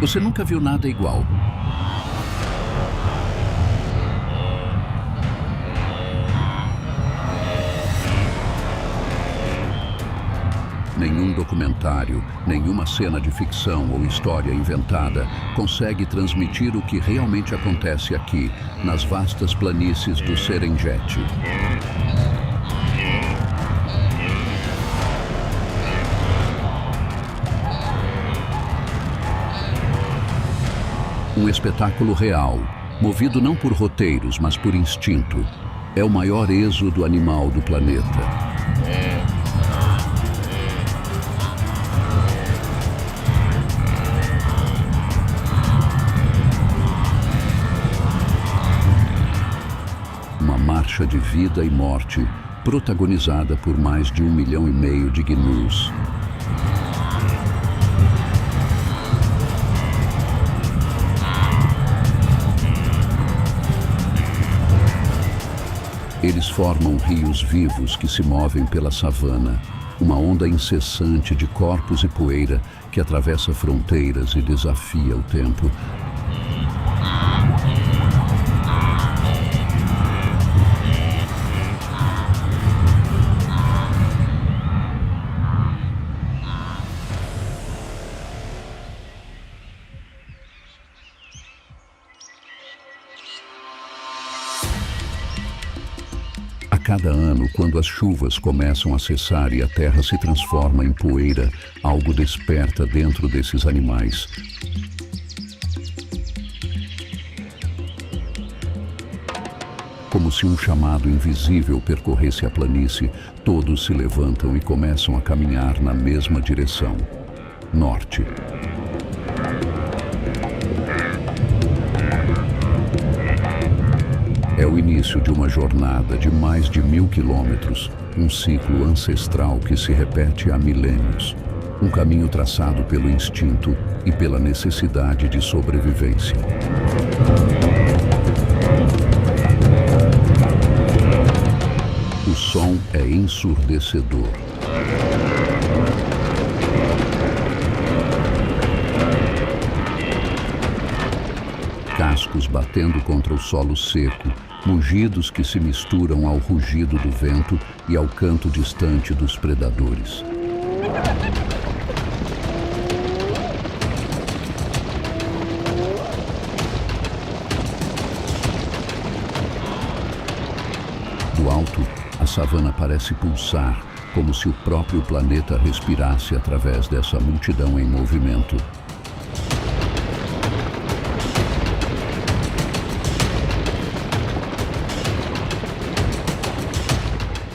Você nunca viu nada igual. Nenhum documentário, nenhuma cena de ficção ou história inventada consegue transmitir o que realmente acontece aqui, nas vastas planícies do Serengeti. Um espetáculo real, movido não por roteiros, mas por instinto. É o maior êxodo animal do planeta. Uma marcha de vida e morte, protagonizada por mais de 1,5 milhão de gnus. Eles formam rios vivos que se movem pela savana, uma onda incessante de corpos e poeira que atravessa fronteiras e desafia o tempo. A cada ano, quando as chuvas começam a cessar e a terra se transforma em poeira, algo desperta dentro desses animais. Como se um chamado invisível percorresse a planície, todos se levantam e começam a caminhar na mesma direção: norte. É o início de uma jornada de mais de 1.000 quilômetros, um ciclo ancestral que se repete há milênios. Um caminho traçado pelo instinto e pela necessidade de sobrevivência. O som é ensurdecedor. Cascos batendo contra o solo seco, mugidos que se misturam ao rugido do vento e ao canto distante dos predadores. Do alto, a savana parece pulsar, como se o próprio planeta respirasse através dessa multidão em movimento.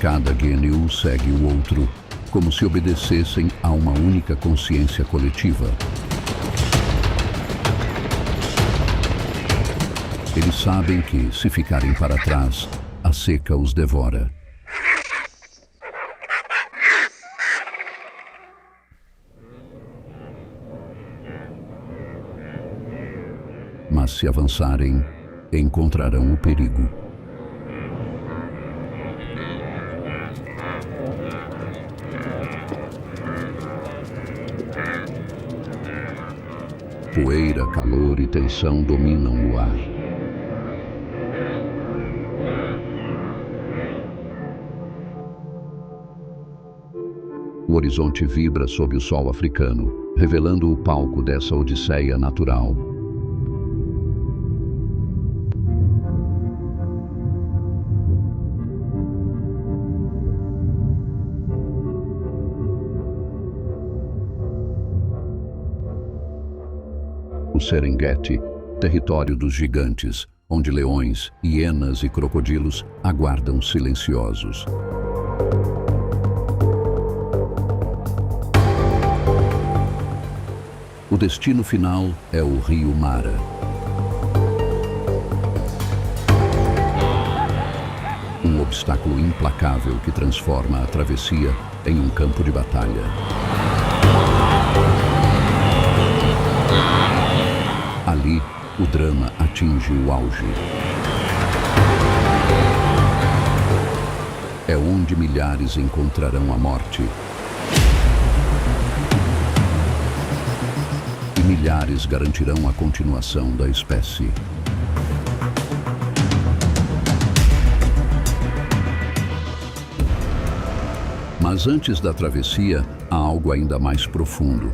Cada GNU segue o outro, como se obedecessem a uma única consciência coletiva. Eles sabem que, se ficarem para trás, a seca os devora. Mas se avançarem, encontrarão o perigo. Poeira, calor e tensão dominam o ar. O horizonte vibra sob o sol africano, revelando o palco dessa odisseia natural. O Serengeti, território dos gigantes, onde leões, hienas e crocodilos aguardam silenciosos. O destino final é o rio Mara. Um obstáculo implacável que transforma a travessia em um campo de batalha. Ali, o drama atinge o auge. É onde milhares encontrarão a morte. E milhares garantirão a continuação da espécie. Mas antes da travessia, há algo ainda mais profundo.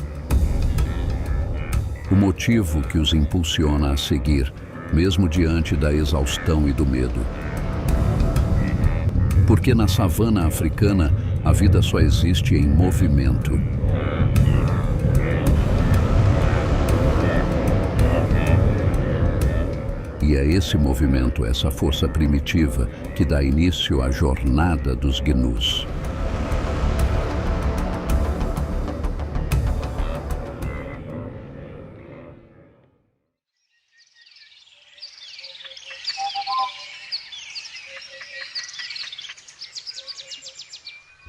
O motivo que os impulsiona a seguir, mesmo diante da exaustão e do medo. Porque na savana africana, a vida só existe em movimento. E é esse movimento, essa força primitiva, que dá início à jornada dos gnus.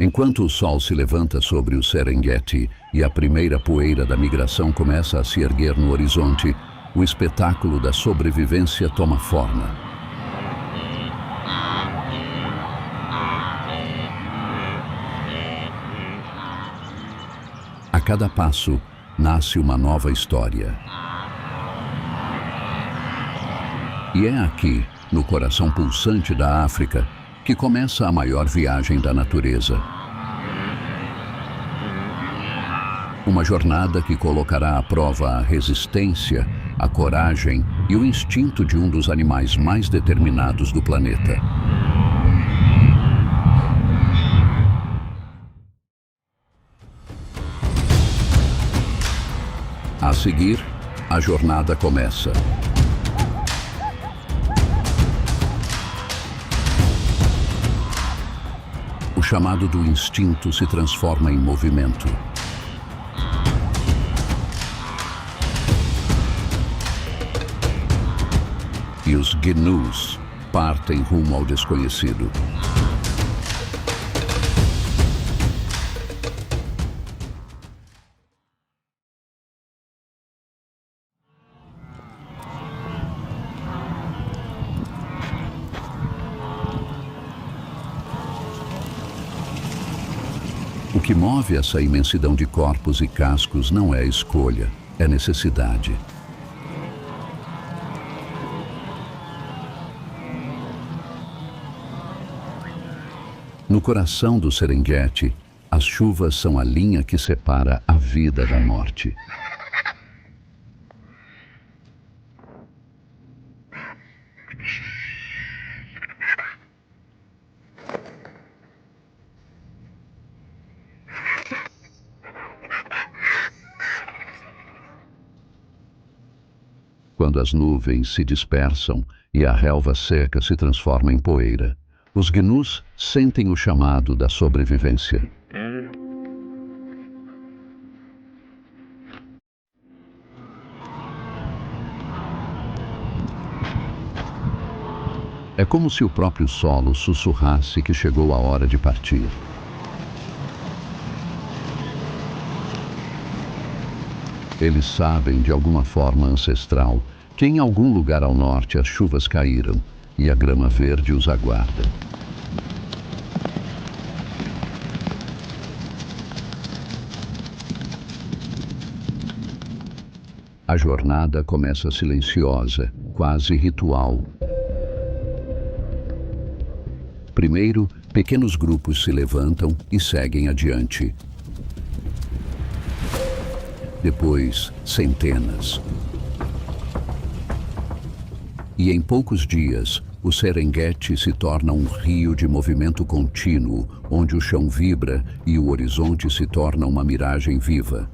Enquanto o sol se levanta sobre o Serengeti e a primeira poeira da migração começa a se erguer no horizonte, o espetáculo da sobrevivência toma forma. A cada passo, nasce uma nova história. E é aqui, no coração pulsante da África, que começa a maior viagem da natureza. Uma jornada que colocará à prova a resistência, a coragem e o instinto de um dos animais mais determinados do planeta. A seguir, a jornada começa. O chamado do instinto se transforma em movimento. E os gnus partem rumo ao desconhecido. O que move essa imensidão de corpos e cascos não é escolha, é necessidade. No coração do Serengeti, as chuvas são a linha que separa a vida da morte. Quando as nuvens se dispersam e a relva seca se transforma em poeira, os gnus sentem o chamado da sobrevivência. É como se o próprio solo sussurrasse que chegou a hora de partir. Eles sabem, de alguma forma ancestral, que em algum lugar ao norte as chuvas caíram e a grama verde os aguarda. A jornada começa silenciosa, quase ritual. Primeiro, pequenos grupos se levantam e seguem adiante. Depois, centenas. E em poucos dias, o Serengeti se torna um rio de movimento contínuo, onde o chão vibra e o horizonte se torna uma miragem viva.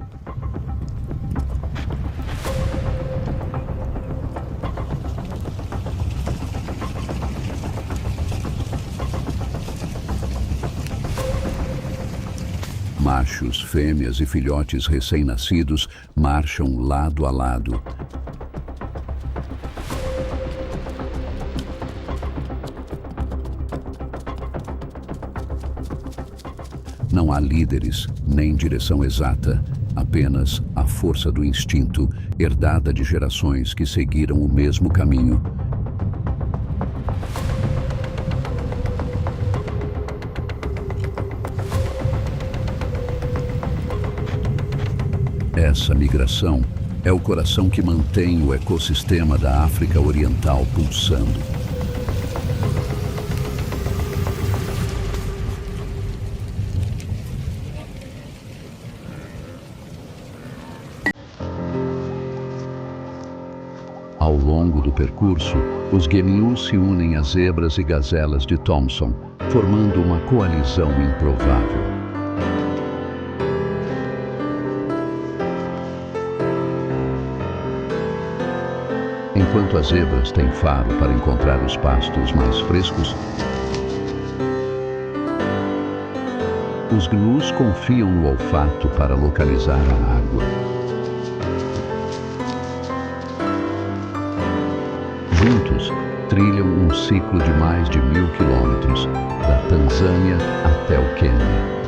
Machos, fêmeas e filhotes recém-nascidos marcham lado a lado. Não há líderes, nem direção exata, apenas a força do instinto, herdada de gerações que seguiram o mesmo caminho. Essa migração É o coração que mantém o ecossistema da África Oriental pulsando. Ao longo do percurso, os guemeus se unem às zebras e gazelas de Thomson, formando uma coalizão improvável. Enquanto as zebras têm faro para encontrar os pastos mais frescos, os gnus confiam no olfato para localizar a água. Juntos, trilham um ciclo de mais de 1000 quilômetros, da Tanzânia até o Quênia.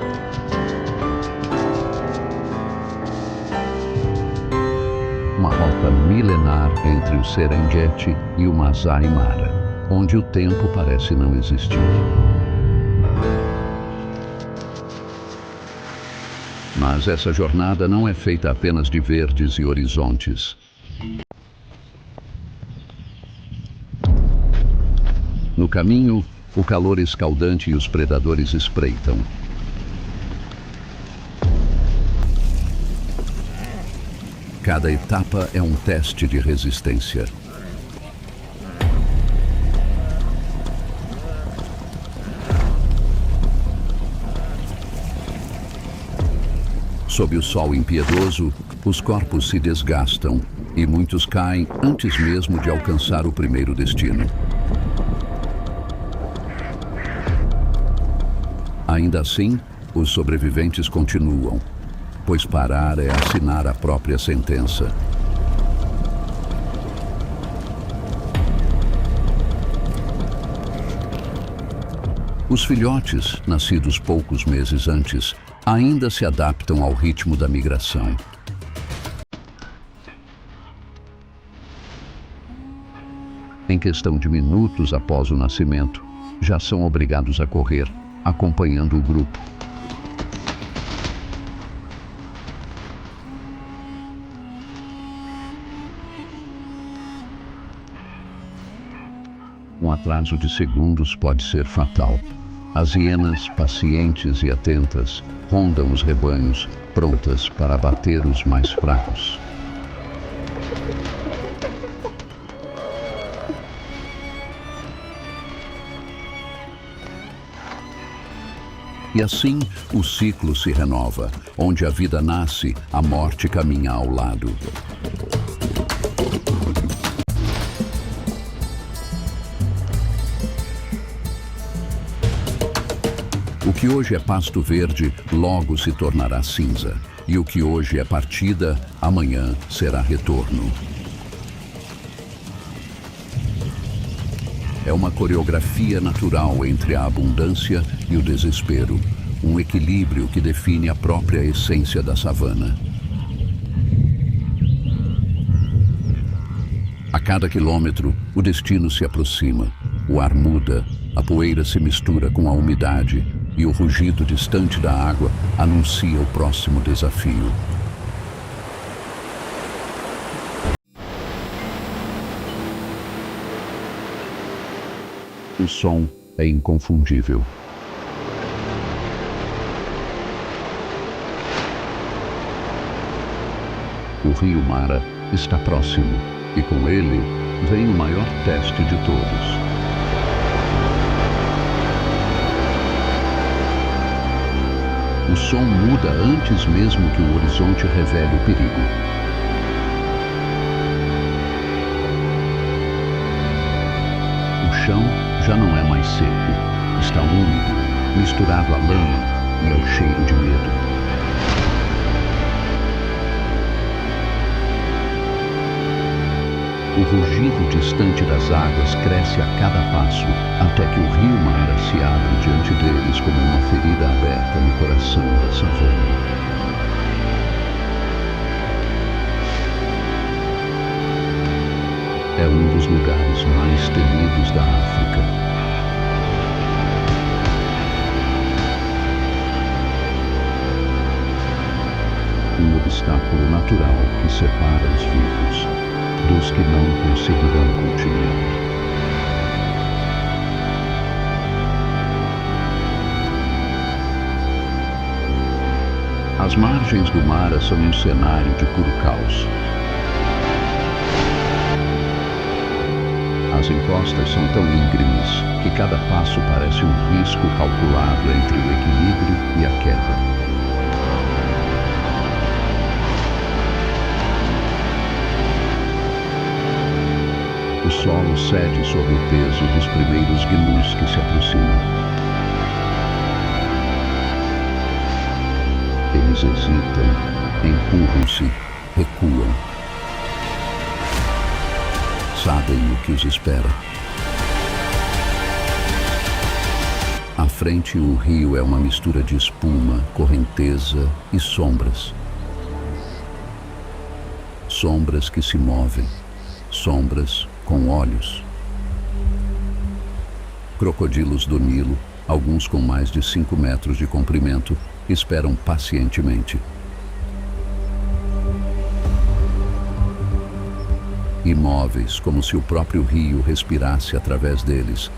Uma rota milenar entre o Serengeti e o Masai Mara, onde o tempo parece não existir. Mas essa jornada não é feita apenas de verdes e horizontes. No caminho, o calor escaldante e os predadores espreitam. Cada etapa é um teste de resistência. Sob o sol impiedoso, os corpos se desgastam e muitos caem antes mesmo de alcançar o primeiro destino. Ainda assim, os sobreviventes continuam, pois parar é assinar a própria sentença. Os filhotes, nascidos poucos meses antes, ainda se adaptam ao ritmo da migração. Em questão de minutos após o nascimento, já são obrigados a correr, acompanhando o grupo. Um atraso de segundos pode ser fatal. As hienas, pacientes e atentas, rondam os rebanhos, prontas para abater os mais fracos. E assim, o ciclo se renova. Onde a vida nasce, a morte caminha ao lado. O que hoje é pasto verde, logo se tornará cinza. E o que hoje é partida, amanhã será retorno. É uma coreografia natural entre a abundância e o desespero, um equilíbrio que define a própria essência da savana. A cada quilômetro, o destino se aproxima, o ar muda, a poeira se mistura com a umidade e o rugido distante da água anuncia o próximo desafio. O som é inconfundível. O rio Mara está próximo e com ele vem o maior teste de todos. O som muda antes mesmo que o horizonte revele o perigo. O chão já não é mais seco, está úmido, misturado à lama e ao cheiro de medo. O rugido distante das águas cresce a cada passo, até que o rio Mara se abre diante deles como uma ferida aberta no coração da savana. É um dos lugares mais temidos da África. Um obstáculo natural que separa os vivos dos que não conseguirão continuar. As margens do Mara são um cenário de puro caos. As encostas são tão íngremes que cada passo parece um risco calculado entre o equilíbrio e a queda. O solo cede sob o peso dos primeiros gnus que se aproximam. Eles hesitam, empurram-se, recuam. Sabem o que os espera. À frente, o rio é uma mistura de espuma, correnteza e sombras. Sombras que se movem, sombras com olhos. Crocodilos do Nilo, alguns com mais de 5 metros de comprimento, esperam pacientemente. Imóveis, como se o próprio rio respirasse através deles.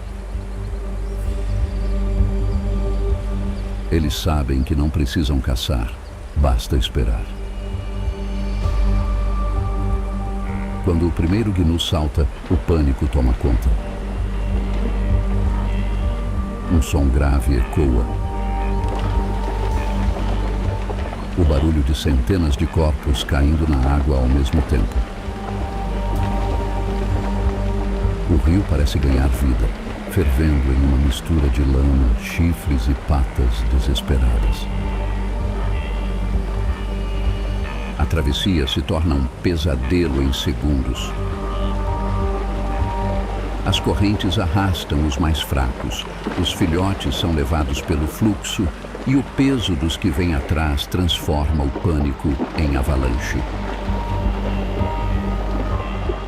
Eles sabem que não precisam caçar, basta esperar. Quando o primeiro gnu salta, o pânico toma conta. Um som grave ecoa. O barulho de centenas de corpos caindo na água ao mesmo tempo. O rio parece ganhar vida, fervendo em uma mistura de lama, chifres e patas desesperadas. A travessia se torna um pesadelo em segundos. As correntes arrastam os mais fracos, os filhotes são levados pelo fluxo e o peso dos que vêm atrás transforma o pânico em avalanche.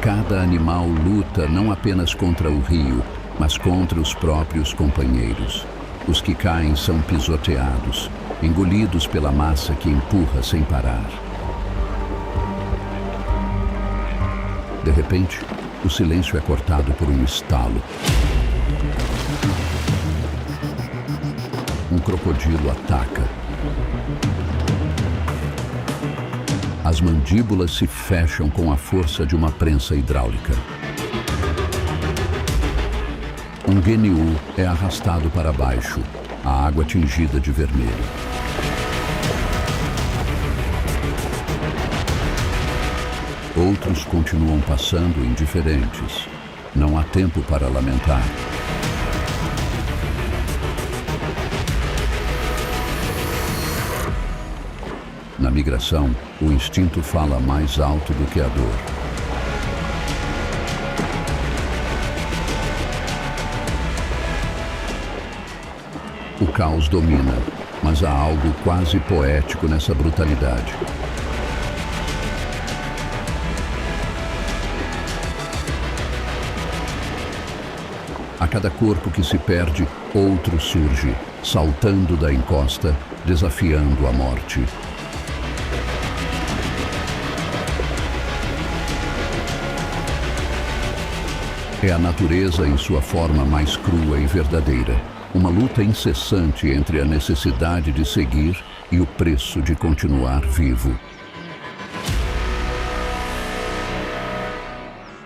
Cada animal luta não apenas contra o rio, mas contra os próprios companheiros. Os que caem são pisoteados, engolidos pela massa que empurra sem parar. De repente, o silêncio é cortado por um estalo. Um crocodilo ataca. As mandíbulas se fecham com a força de uma prensa hidráulica. Um gnu é arrastado para baixo, a água tingida de vermelho. Outros continuam passando indiferentes. Não há tempo para lamentar. Na migração, o instinto fala mais alto do que a dor. O caos domina, mas há algo quase poético nessa brutalidade. A cada corpo que se perde, outro surge, saltando da encosta, desafiando a morte. É a natureza em sua forma mais crua e verdadeira. Uma luta incessante entre a necessidade de seguir e o preço de continuar vivo.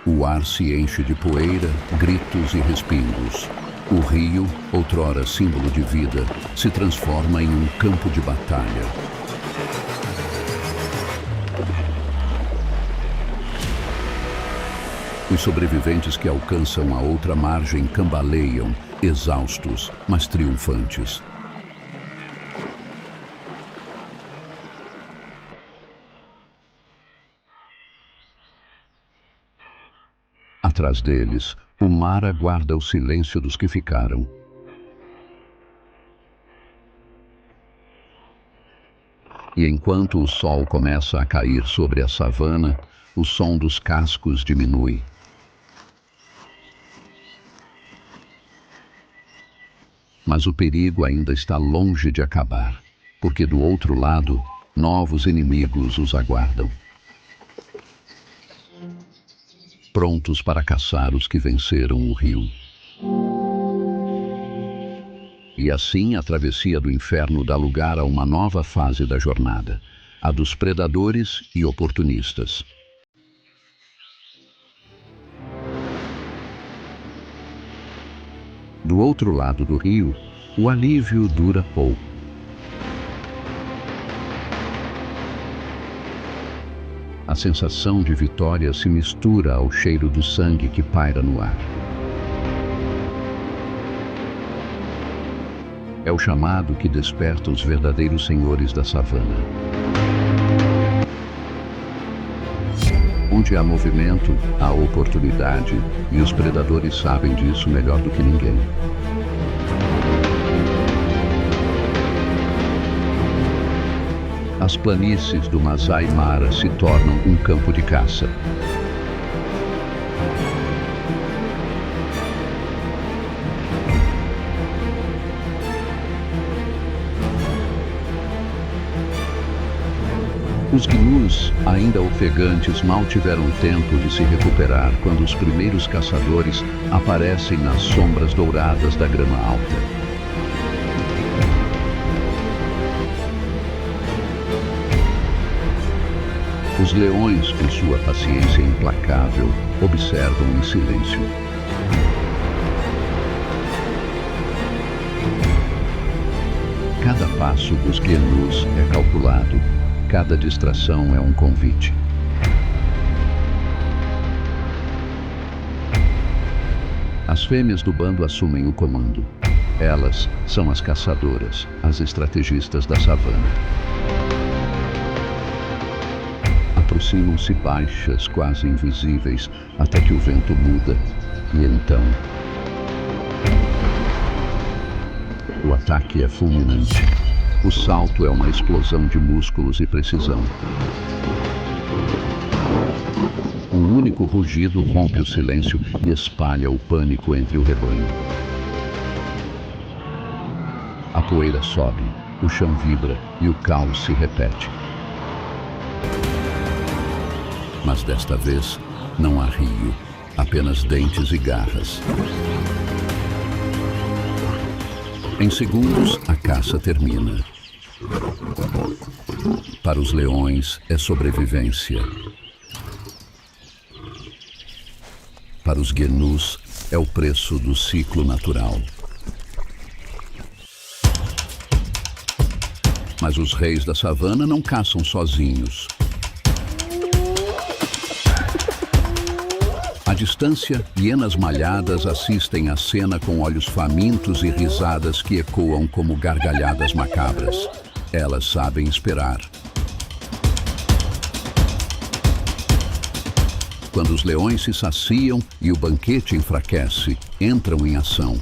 O ar se enche de poeira, gritos e respingos. O rio, outrora símbolo de vida, se transforma em um campo de batalha. Os sobreviventes que alcançam a outra margem cambaleiam, exaustos, mas triunfantes. Atrás deles, o mar aguarda o silêncio dos que ficaram. E enquanto o sol começa a cair sobre a savana, o som dos cascos diminui. Mas o perigo ainda está longe de acabar, porque do outro lado, Novos inimigos os aguardam, prontos para caçar os que venceram o rio. E assim a travessia do inferno dá lugar a uma nova fase da jornada, a dos predadores e oportunistas. Do outro lado do rio, o alívio dura pouco. A sensação de vitória se mistura ao cheiro do sangue que paira no ar. É o chamado que desperta os verdadeiros senhores da savana. Onde há movimento, há oportunidade, e os predadores sabem disso melhor do que ninguém. As planícies do Masai Mara se tornam um campo de caça. Os gnus, ainda ofegantes, mal tiveram tempo de se recuperar quando os primeiros caçadores aparecem nas sombras douradas da grama alta. Os leões, com sua paciência implacável, observam em silêncio. Cada passo dos gnus é calculado. Cada distração é um convite. As fêmeas do bando assumem o comando. Elas são as caçadoras, as estrategistas da savana. Aproximam-se baixas, quase invisíveis, até que o vento muda. E então, o ataque é fulminante. O salto é uma explosão de músculos e precisão. Um único rugido rompe o silêncio e espalha o pânico entre o rebanho. A poeira sobe, o chão vibra e o caos se repete. Mas desta vez, não há rio, apenas dentes e garras. Em segundos, a caça termina. Para os leões, é sobrevivência. Para os gnus, é o preço do ciclo natural. Mas os reis da savana não caçam sozinhos. À distância, hienas malhadas assistem à cena com olhos famintos e risadas que ecoam como gargalhadas macabras. Elas sabem esperar. Quando os leões se saciam e o banquete enfraquece, entram em ação.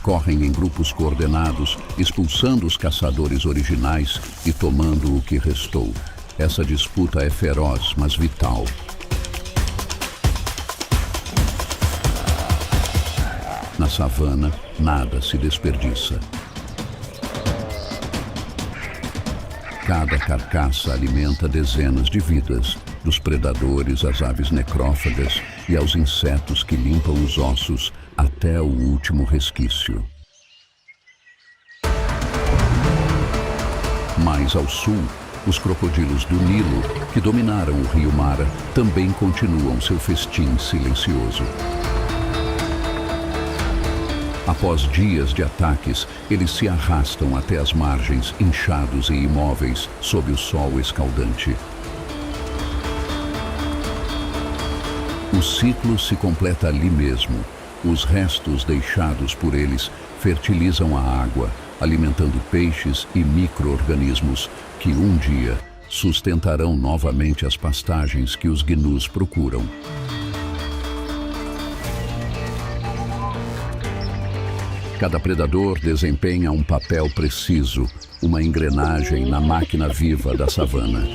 Correm em grupos coordenados, expulsando os caçadores originais e tomando o que restou. Essa disputa é feroz, mas vital. Na savana, nada se desperdiça. Cada carcaça alimenta dezenas de vidas, dos predadores às aves necrófagas e aos insetos que limpam os ossos até o último resquício. Mais ao sul, os crocodilos do Nilo, que dominaram o rio Mara, também continuam seu festim silencioso. Após dias de ataques, eles se arrastam até as margens, inchados e imóveis, sob o sol escaldante. O ciclo se completa ali mesmo. Os restos deixados por eles fertilizam a água, alimentando peixes e micro-organismos que um dia sustentarão novamente as pastagens que os gnus procuram. Cada predador desempenha um papel preciso, uma engrenagem na máquina viva da savana.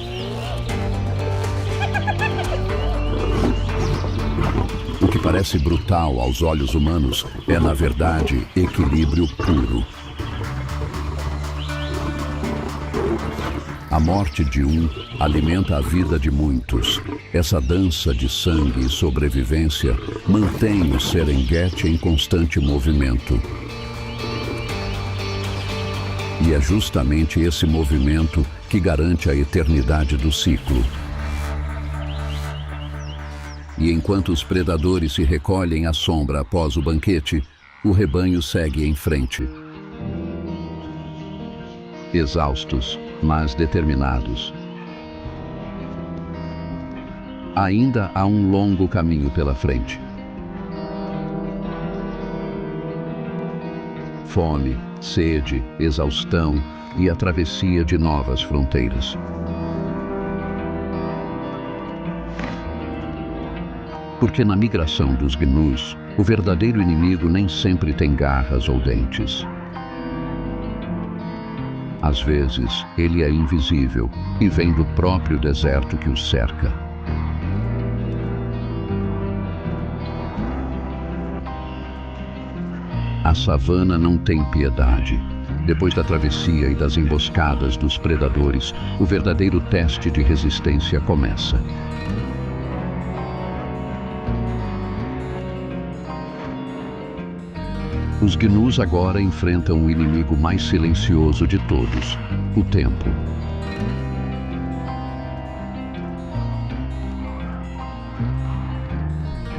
O que parece brutal aos olhos humanos é, na verdade, equilíbrio puro. A morte de um alimenta a vida de muitos. Essa dança de sangue e sobrevivência mantém o Serengeti em constante movimento. E é justamente esse movimento que garante a eternidade do ciclo. E enquanto os predadores se recolhem à sombra após o banquete, o rebanho segue em frente. Exaustos, mas determinados. Ainda há um longo caminho pela frente. Fome, sede, exaustão e a travessia de novas fronteiras. Porque na migração dos gnus, o verdadeiro inimigo nem sempre tem garras ou dentes. Às vezes, ele é invisível e vem do próprio deserto que os cerca. A savana não tem piedade. Depois da travessia e das emboscadas dos predadores, o verdadeiro teste de resistência começa. Os gnus agora enfrentam o inimigo mais silencioso de todos, o tempo.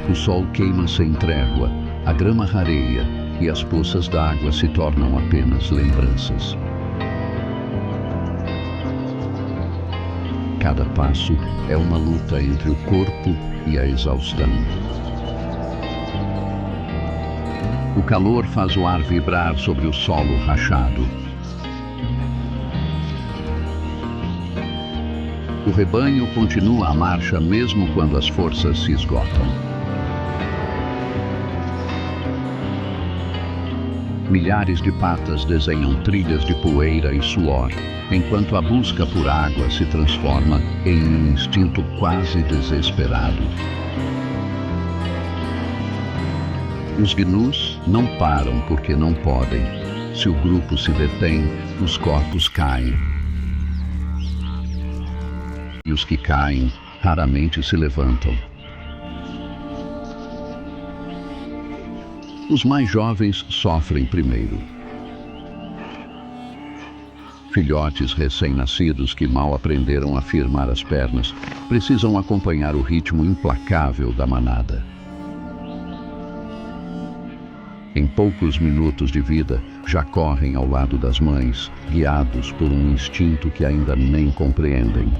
O sol queima sem trégua, a grama rareia e as poças d'água se tornam apenas lembranças. Cada passo é uma luta entre o corpo e a exaustão. O calor faz o ar vibrar sobre o solo rachado. O rebanho continua a marcha mesmo quando as forças se esgotam. Milhares de patas desenham trilhas de poeira e suor, enquanto a busca por água se transforma em um instinto quase desesperado. Os gnus não param porque não podem. Se o grupo se detém, os corpos caem. E os que caem raramente se levantam. Os mais jovens sofrem primeiro. Filhotes recém-nascidos que mal aprenderam a firmar as pernas precisam acompanhar o ritmo implacável da manada. Em poucos minutos de vida, já correm ao lado das mães, guiados por um instinto que ainda nem compreendem.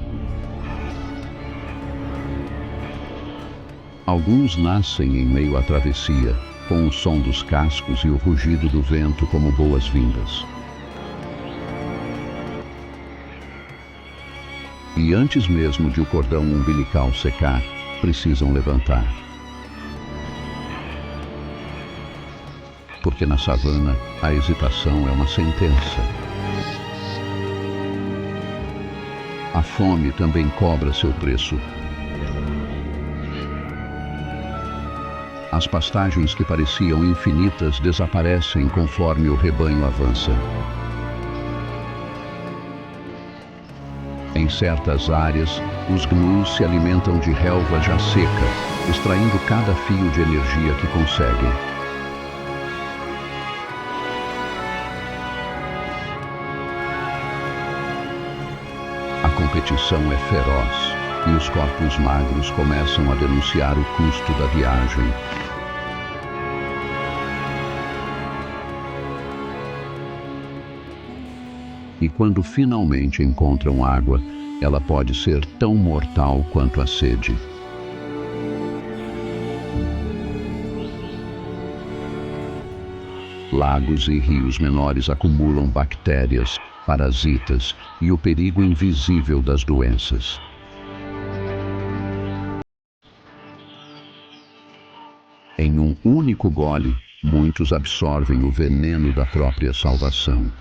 Alguns nascem em meio à travessia, com o som dos cascos e o rugido do vento como boas-vindas. E antes mesmo de o cordão umbilical secar, precisam levantar. Porque na savana, a hesitação é uma sentença. A fome também cobra seu preço. As pastagens que pareciam infinitas desaparecem conforme o rebanho avança. Em certas áreas, os gnus se alimentam de relva já seca, extraindo cada fio de energia que conseguem. A competição é feroz e os corpos magros começam a denunciar o custo da viagem. E quando finalmente encontram água, ela pode ser tão mortal quanto a sede. Lagos e rios menores acumulam bactérias, parasitas e o perigo invisível das doenças. Em um único gole, muitos absorvem o veneno da própria salvação.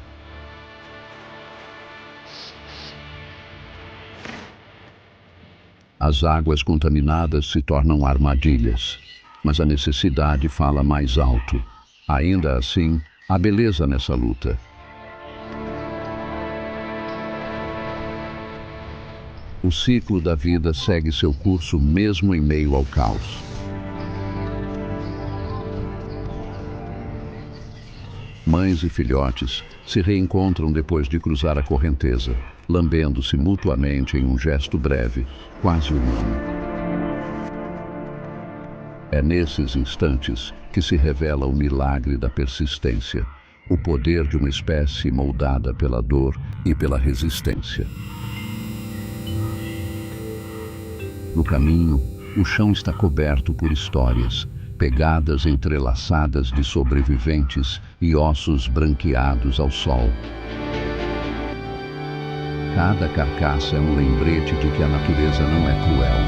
As águas contaminadas se tornam armadilhas, mas a necessidade fala mais alto. Ainda assim, há beleza nessa luta. O ciclo da vida segue seu curso mesmo em meio ao caos. Mães e filhotes se reencontram depois de cruzar a correnteza, lambendo-se mutuamente em um gesto breve, quase humano. É nesses instantes que se revela o milagre da persistência, o poder de uma espécie moldada pela dor e pela resistência. No caminho, o chão está coberto por histórias, pegadas entrelaçadas de sobreviventes e ossos branqueados ao sol. Cada carcaça é um lembrete de que a natureza não é cruel,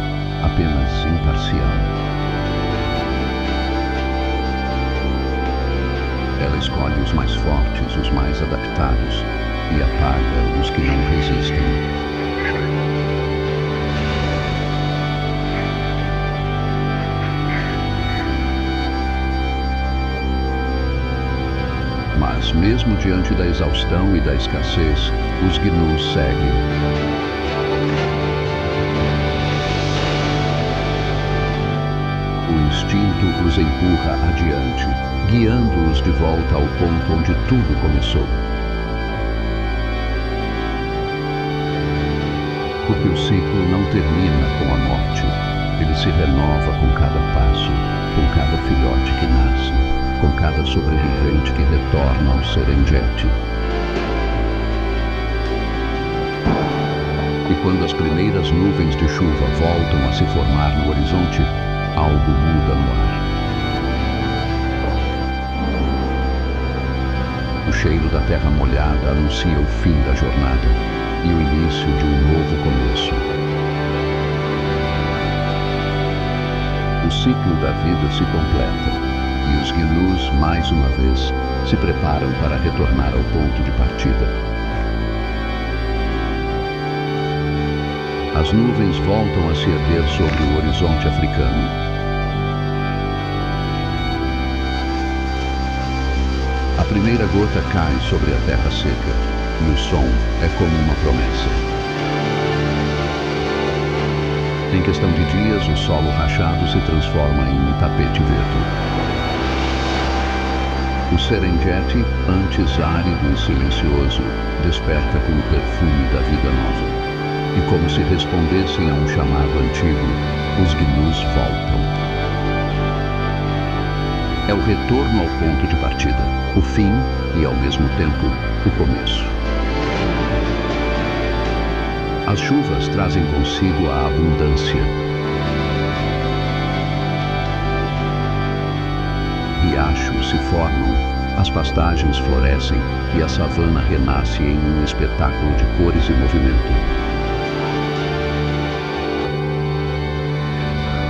apenas imparcial. Ela escolhe os mais fortes, os mais adaptados, e apaga os que não resistem. Mas, mesmo diante da exaustão e da escassez, os gnus seguem. O instinto os empurra adiante, guiando-os de volta ao ponto onde tudo começou. Porque o ciclo não termina com a morte. Ele se renova com cada passo, com cada filhote que nasce, com cada sobrevivente que retorna ao Serengeti. E quando as primeiras nuvens de chuva voltam a se formar no horizonte, algo muda no ar. O cheiro da terra molhada anuncia o fim da jornada e o início de um novo começo. O ciclo da vida se completa. E os gnus, mais uma vez, se preparam para retornar ao ponto de partida. As nuvens voltam a se erguer sobre o horizonte africano. A primeira gota cai sobre a terra seca, e o som é como uma promessa. Em questão de dias, o solo rachado se transforma em um tapete verde. O Serengeti, antes árido e silencioso, desperta com o perfume da vida nova. E como se respondessem a um chamado antigo, os gnus voltam. É o retorno ao ponto de partida, o fim e, ao mesmo tempo, o começo. As chuvas trazem consigo a abundância. Riachos se formam, as pastagens florescem e a savana renasce em um espetáculo de cores e movimento.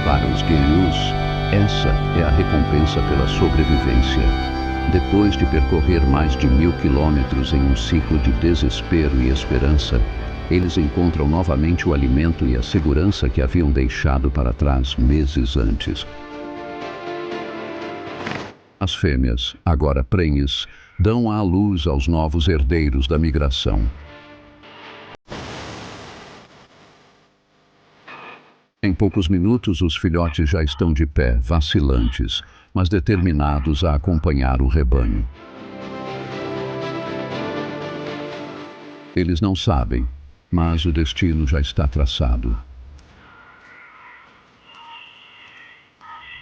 Para os gnus, essa é a recompensa pela sobrevivência. Depois de percorrer mais de 1000 quilômetros em um ciclo de desespero e esperança, eles encontram novamente o alimento e a segurança que haviam deixado para trás meses antes. As fêmeas, agora prenhes, dão à luz aos novos herdeiros da migração. Em poucos minutos, os filhotes já estão de pé, vacilantes, mas determinados a acompanhar o rebanho. Eles não sabem, mas o destino já está traçado.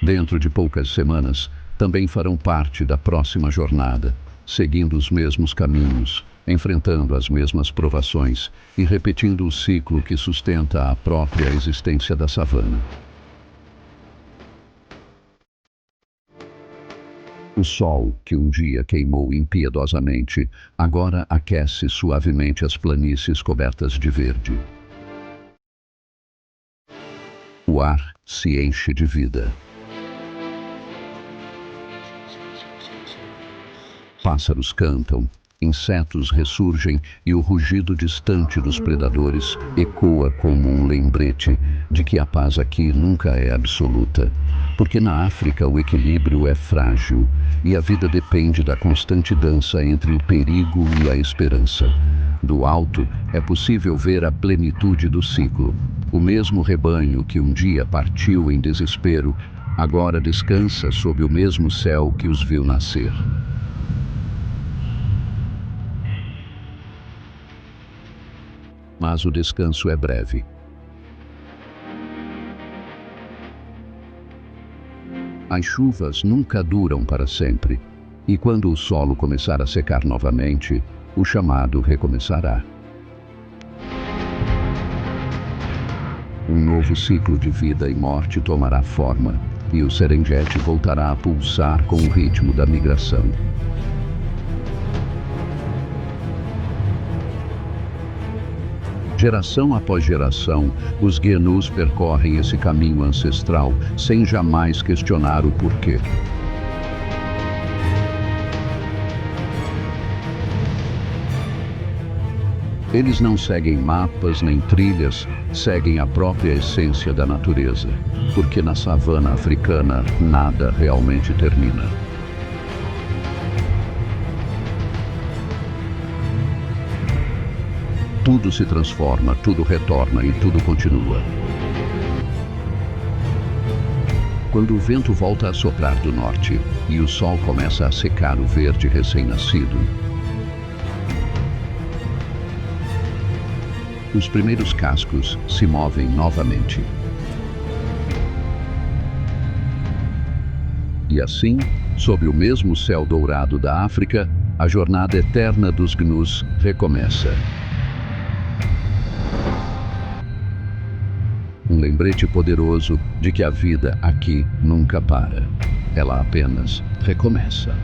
Dentro de poucas semanas, também farão parte da próxima jornada, seguindo os mesmos caminhos, enfrentando as mesmas provações e repetindo o ciclo que sustenta a própria existência da savana. O sol, que um dia queimou impiedosamente, agora aquece suavemente as planícies cobertas de verde. O ar se enche de vida. Pássaros cantam, insetos ressurgem e o rugido distante dos predadores ecoa como um lembrete de que a paz aqui nunca é absoluta. Porque na África o equilíbrio é frágil e a vida depende da constante dança entre o perigo e a esperança. Do alto, é possível ver a plenitude do ciclo. O mesmo rebanho que um dia partiu em desespero, agora descansa sob o mesmo céu que os viu nascer. Mas o descanso é breve. As chuvas nunca duram para sempre, e quando o solo começar a secar novamente, o chamado recomeçará. Um novo ciclo de vida e morte tomará forma, e o Serengeti voltará a pulsar com o ritmo da migração. Geração após geração, os Gnus percorrem esse caminho ancestral sem jamais questionar o porquê. Eles não seguem mapas nem trilhas, seguem a própria essência da natureza, porque na savana africana nada realmente termina. Tudo se transforma, tudo retorna e tudo continua. Quando o vento volta a soprar do norte e o sol começa a secar o verde recém-nascido, os primeiros cascos se movem novamente. E assim, sob o mesmo céu dourado da África, a jornada eterna dos Gnus recomeça. Um lembrete poderoso de que a vida aqui nunca para. Ela apenas recomeça.